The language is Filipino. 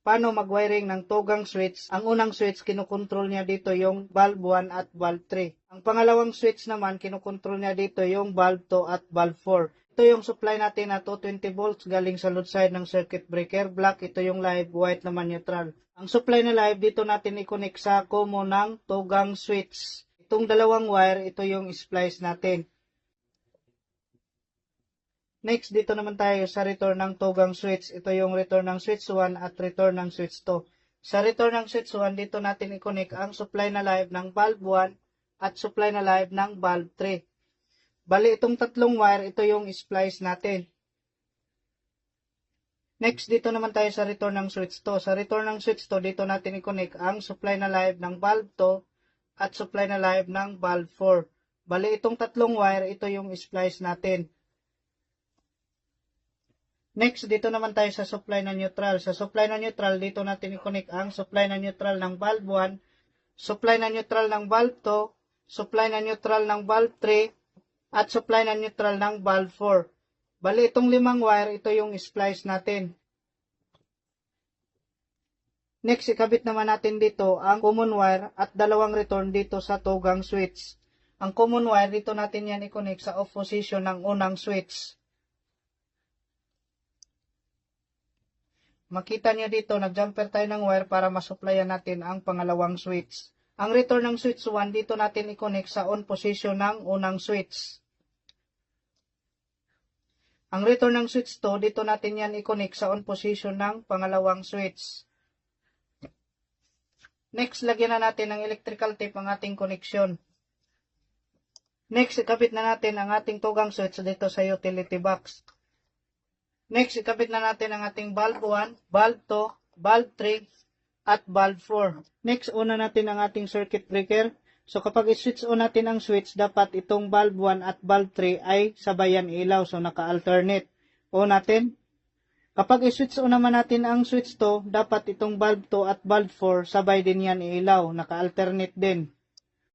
paano mag-wiring ng tugang switch. Ang unang switch, kinukontrol niya dito yung bulb 1 at bulb 3. Ang pangalawang switch naman, kinukontrol niya dito yung bulb 2 at bulb 4. Ito yung supply natin na 220 volts galing sa load side ng circuit breaker. Black, ito yung live, white naman neutral. Ang supply na live, dito natin i-connect sa common ng tugang switch. Itong dalawang wire, ito yung splice natin. Next, dito naman tayo sa return ng tugang switch. Ito yung return ng switch 1 at return ng switch 2. Sa return ng switch 1, dito natin i-connect ang supply na live ng bulb 1 at supply na live ng bulb 3. Bali, itong tatlong wire, ito yung splice natin. Next, dito naman tayo sa return ng switch 2. Sa return ng switch 2, dito natin i-connect ang supply na live ng bulb 2 at supply na live ng bulb 4. Bali, itong tatlong wire, ito yung splice natin. Next, dito naman tayo sa supply na neutral. Sa supply na neutral, dito natin i-connect ang supply na neutral ng bulb 1, supply na neutral ng bulb 2, supply na neutral ng bulb 3, at supply na neutral ng bulb 4. Bali, itong limang wire, ito yung splice natin. Next, ikabit naman natin dito ang common wire at dalawang return dito sa tugang switch. Ang common wire, dito natin yan i-connect sa off position ng unang switch. Makita nyo dito, nag-jumper tayo ng wire para masupplyan natin ang pangalawang switch. Ang return ng switch 1, dito natin i-connect sa on position ng unang switch. Ang return ng switch 2, dito natin yan i-connect sa on position ng pangalawang switch. Next, lagyan na natin ng electrical tape ang ating connection. Next, ikabit na natin ang ating tugang switch dito sa utility box. Next, ikabit na natin ang ating bulb 1, bulb 2, bulb 3, at bulb 4. Next, una natin ang ating circuit breaker. So, kapag i-switch on natin ang switch, dapat itong bulb 1 at bulb 3 ay sabayan ilaw. So, naka-alternate. On natin. Kapag i-switch on naman natin ang switch 2, dapat itong bulb 2 at bulb 4 sabay din yan ilaw. Naka-alternate din.